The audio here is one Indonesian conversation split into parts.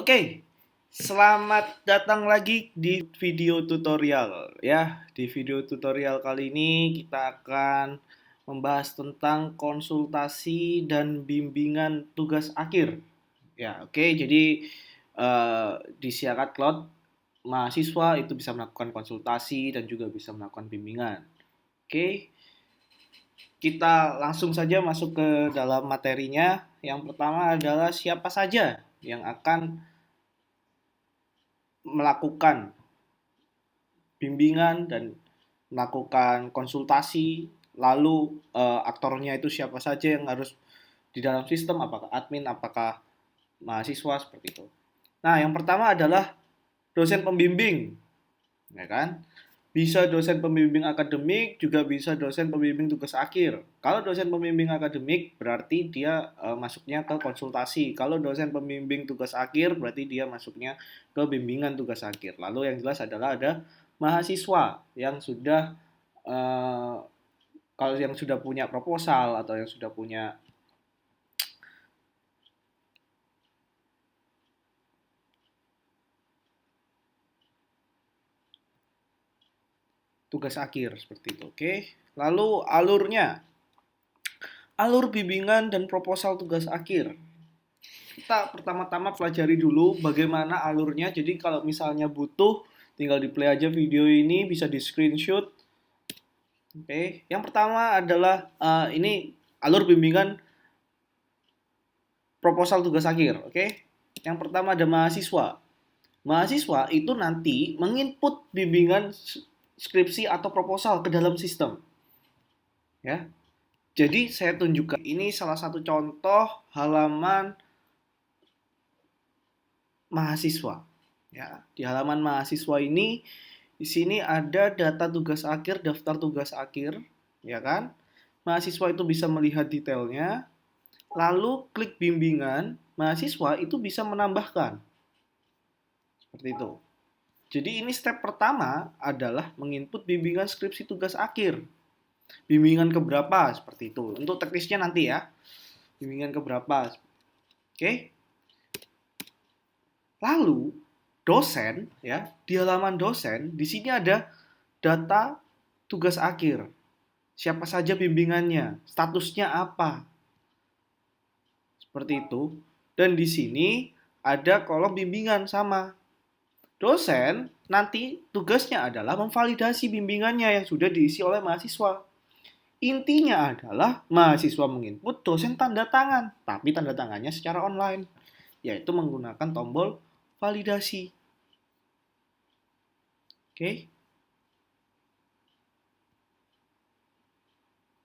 Oke, selamat datang lagi di video tutorial ya. Di video tutorial kali ini kita akan membahas tentang konsultasi dan bimbingan tugas akhir. Ya, oke. Jadi di Siakat Cloud mahasiswa itu bisa melakukan konsultasi dan juga bisa melakukan bimbingan. Oke, kita langsung saja masuk ke dalam materinya. Yang pertama adalah siapa saja yang akan melakukan bimbingan dan melakukan konsultasi, lalu aktornya itu siapa saja yang harus di dalam sistem, apakah admin, apakah mahasiswa, seperti itu. Nah, yang pertama adalah dosen pembimbing, ya kan? Bisa dosen pembimbing akademik, juga bisa dosen pembimbing tugas akhir. Kalau dosen pembimbing akademik berarti dia masuknya ke konsultasi. Kalau dosen pembimbing tugas akhir berarti dia masuknya ke bimbingan tugas akhir. Lalu yang jelas adalah ada mahasiswa yang sudah uh, kalau yang sudah punya proposal atau yang sudah punya tugas akhir seperti itu. Oke. Lalu alur bimbingan dan proposal tugas akhir. Kita pertama-tama pelajari dulu bagaimana alurnya. Jadi kalau misalnya butuh, tinggal di play aja video ini, bisa di screenshot. Oke, yang pertama adalah ini alur bimbingan proposal tugas akhir. Oke, yang pertama ada mahasiswa. Mahasiswa itu nanti menginput bimbingan skripsi atau proposal ke dalam sistem. Ya, jadi saya tunjukkan ini salah satu contoh halaman mahasiswa. Ya, di halaman mahasiswa ini di sini ada data tugas akhir, daftar tugas akhir, ya kan? Mahasiswa itu bisa melihat detailnya, lalu klik bimbingan, mahasiswa itu bisa menambahkan. Seperti itu. Jadi ini step pertama adalah menginput bimbingan skripsi tugas akhir. Bimbingan keberapa seperti itu. Untuk teknisnya nanti ya. Bimbingan keberapa. Oke. Lalu dosen ya, di halaman dosen di sini ada data tugas akhir. Siapa saja bimbingannya, statusnya apa. Seperti itu. Dan di sini ada kolom bimbingan sama. Dosen nanti tugasnya adalah memvalidasi bimbingannya yang sudah diisi oleh mahasiswa. Intinya adalah mahasiswa menginput, dosen tanda tangan, tapi tanda tangannya secara online, yaitu menggunakan tombol validasi. Oke.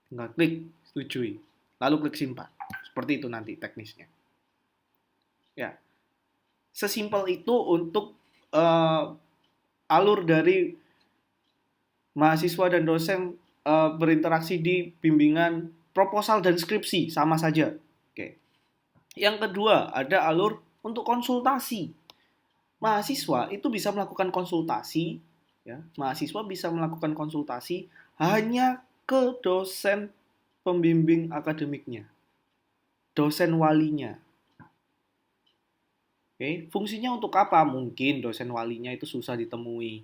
Tinggal klik setujui, lalu klik simpan. Seperti itu nanti teknisnya. Ya, sesimpel itu untuk alur dari mahasiswa dan dosen berinteraksi di bimbingan proposal dan skripsi, sama saja. Oke. Yang kedua, ada alur untuk konsultasi. Mahasiswa itu bisa melakukan konsultasi, ya. Mahasiswa bisa melakukan konsultasi hanya ke dosen pembimbing akademiknya, dosen walinya. Oke, fungsinya untuk apa? Mungkin dosen walinya itu susah ditemui,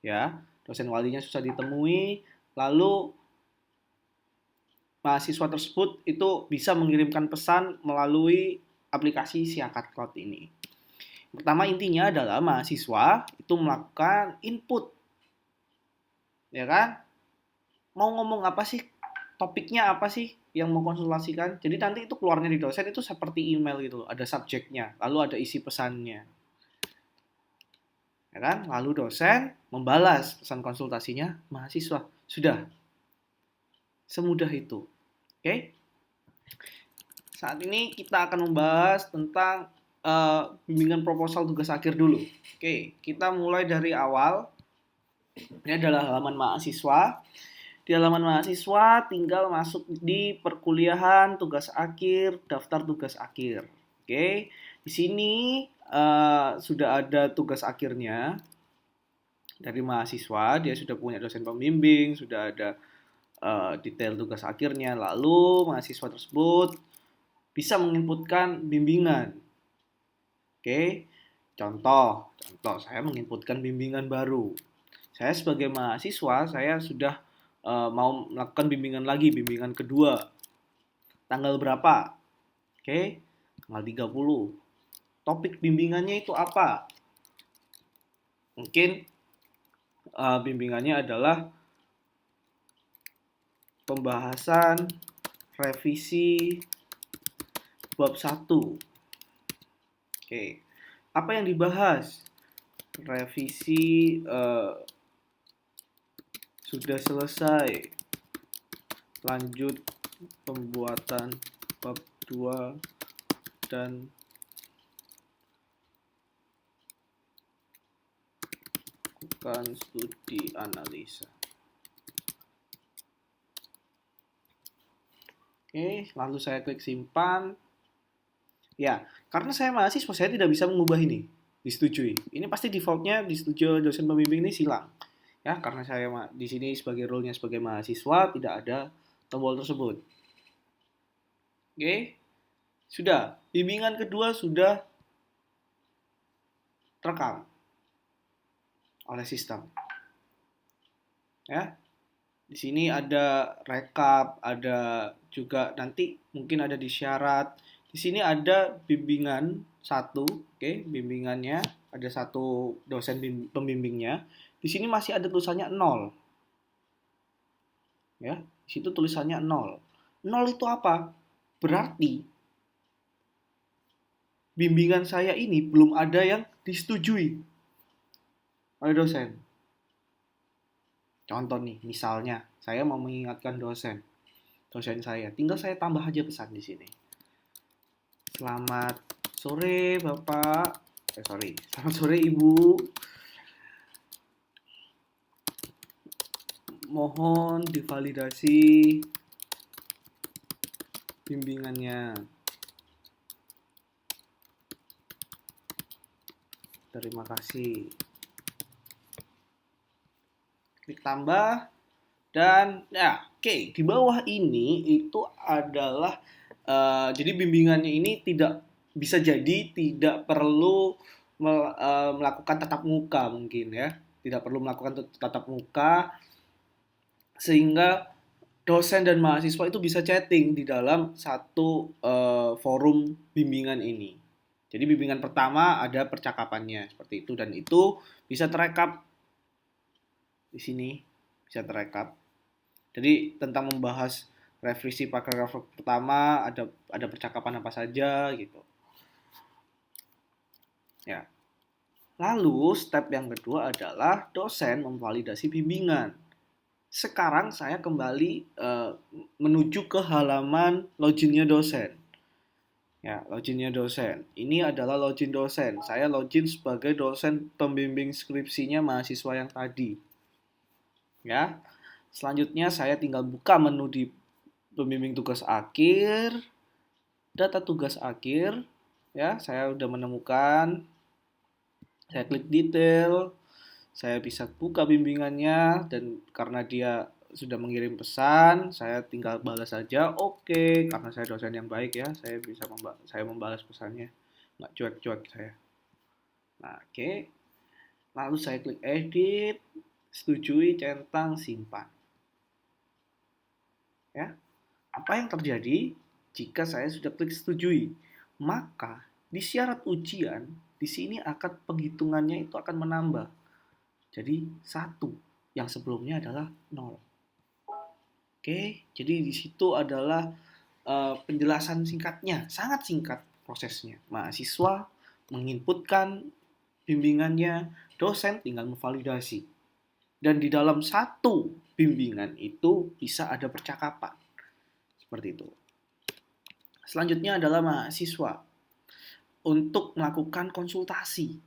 ya. Dosen walinya susah ditemui, lalu mahasiswa tersebut itu bisa mengirimkan pesan melalui aplikasi Siakat Cloud ini. Pertama, intinya adalah mahasiswa itu melakukan input, ya kan? Mau ngomong apa sih? Topiknya apa sih yang mau konsultasikan? Jadi nanti itu keluarnya di dosen itu seperti email gitu, ada subjeknya, lalu ada isi pesannya, ya kan? Lalu dosen membalas pesan konsultasinya mahasiswa. Sudah, semudah itu. Oke? Saat ini kita akan membahas tentang bimbingan proposal tugas akhir dulu. Oke, kita mulai dari awal. Ini adalah halaman mahasiswa. Di halaman mahasiswa tinggal masuk di perkuliahan, tugas akhir, daftar tugas akhir. Oke, di sini sudah ada tugas akhirnya dari mahasiswa. Dia sudah punya dosen pembimbing, sudah ada detail tugas akhirnya. Lalu mahasiswa tersebut bisa menginputkan bimbingan. Oke, Contoh saya menginputkan bimbingan baru. Saya sebagai mahasiswa, saya sudah mau melakukan bimbingan lagi, bimbingan kedua. Tanggal berapa? Oke, tanggal 30. Topik bimbingannya itu apa? Mungkin bimbingannya adalah pembahasan revisi bab 1. Oke, apa yang dibahas? Revisi sudah selesai. Lanjut pembuatan bab 2 dan lakukan studi analisa. Oke, lalu saya klik simpan. Ya, karena saya mahasiswa, saya tidak bisa mengubah ini. Disetujui. Ini pasti defaultnya disetujui dosen pembimbing ini silang. Ya, karena saya di sini sebagai role-nya sebagai mahasiswa tidak ada tombol tersebut. Oke. Sudah, bimbingan kedua sudah terekam oleh sistem. Ya. Di sini ada rekap, ada juga nanti mungkin ada di syarat. Di sini ada bimbingan satu, oke, bimbingannya ada satu dosen pembimbingnya. Di sini masih ada tulisannya 0. Ya, di situ tulisannya 0. 0 itu apa? Berarti bimbingan saya ini belum ada yang disetujui oleh dosen. Contoh nih, misalnya saya mau mengingatkan dosen saya, tinggal saya tambah aja pesan di sini. Selamat sore Bapak, selamat sore Ibu. Mohon divalidasi bimbingannya. Terima kasih. Klik tambah dan ya, oke, di bawah ini itu adalah jadi bimbingannya ini bisa jadi tidak perlu melakukan tatap muka mungkin ya, tidak perlu melakukan tatap muka sehingga dosen dan mahasiswa itu bisa chatting di dalam satu forum bimbingan ini. Jadi bimbingan pertama ada percakapannya seperti itu dan itu bisa terekam di sini, bisa terekam. Jadi tentang membahas revisi paragraf pertama ada percakapan apa saja gitu. Ya. Lalu step yang kedua adalah dosen memvalidasi bimbingan. Sekarang saya kembali menuju ke halaman loginnya dosen. Ya, loginnya dosen. Ini adalah login dosen. Saya login sebagai dosen pembimbing skripsinya mahasiswa yang tadi. Ya. Selanjutnya saya tinggal buka menu di pembimbing tugas akhir, data tugas akhir, ya, saya udah menemukan, saya klik detail, saya bisa buka bimbingannya, dan karena dia sudah mengirim pesan, saya tinggal balas saja, oke, karena saya dosen yang baik ya, saya membalas pesannya, nggak cuek-cuek saya. Nah, oke, lalu saya klik edit, setujui, centang, simpan. Ya, apa yang terjadi jika saya sudah klik setujui? Maka di syarat ujian di sini akan penghitungannya itu akan menambah. Jadi 1 yang sebelumnya adalah 0. Oke, jadi di situ adalah penjelasan singkatnya, sangat singkat prosesnya. Mahasiswa menginputkan bimbingannya, dosen tinggal memvalidasi. Dan di dalam satu bimbingan itu bisa ada percakapan. Seperti itu. Selanjutnya adalah mahasiswa untuk melakukan konsultasi.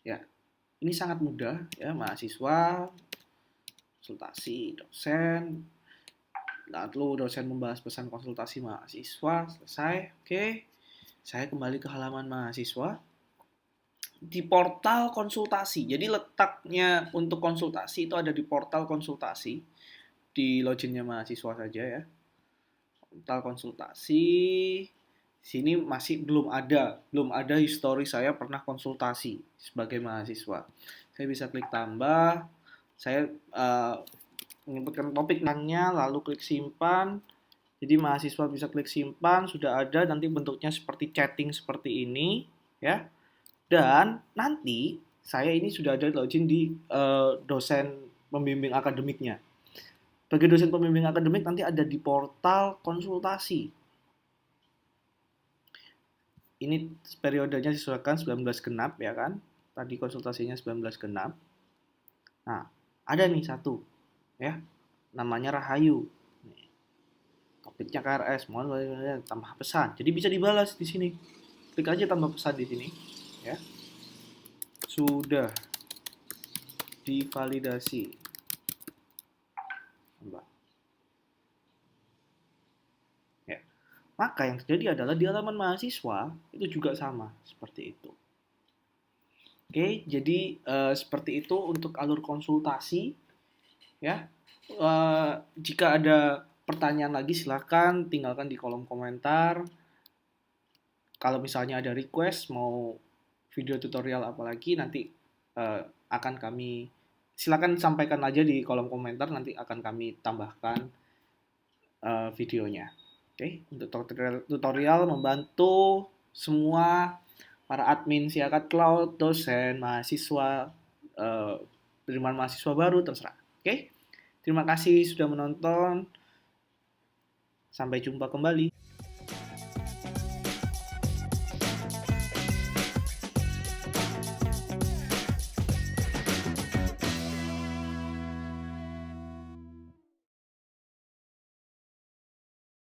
Ya, ini sangat mudah ya, mahasiswa konsultasi dosen. Lalu dosen membahas pesan konsultasi mahasiswa, selesai. Oke. Saya kembali ke halaman mahasiswa. Di portal konsultasi. Jadi letaknya untuk konsultasi itu ada di portal konsultasi. Di loginnya mahasiswa saja ya. Portal konsultasi. Sini masih belum ada histori saya pernah konsultasi sebagai mahasiswa. Saya bisa klik tambah, saya menyebutkan topik nanya, lalu klik simpan. Jadi mahasiswa bisa klik simpan, sudah ada, nanti bentuknya seperti chatting seperti ini, ya. Dan nanti saya ini sudah ada login di dosen pembimbing akademiknya. Bagi dosen pembimbing akademik nanti ada di portal konsultasi. Ini periodenya disesuaikan 19 genap ya kan. Tadi konsultasinya 19 genap. Nah, ada nih satu ya, namanya Rahayu. Topiknya KRS, mohon tambah pesan. Jadi bisa dibalas di sini. Klik aja tambah pesan di sini ya. Sudah divalidasi. Tambah. Ya. Maka yang terjadi adalah di halaman mahasiswa itu juga sama seperti itu. Oke, jadi seperti itu untuk alur konsultasi ya. Jika ada pertanyaan lagi silahkan tinggalkan di kolom komentar. Kalau misalnya ada request mau video tutorial apalagi nanti eh, akan kami silakan sampaikan aja di kolom komentar, nanti akan kami tambahkan videonya. Oke, untuk tutorial membantu semua para admin Siakat Cloud, dosen, mahasiswa, penerimaan mahasiswa baru terserah. Oke, terima kasih sudah menonton. Sampai jumpa kembali.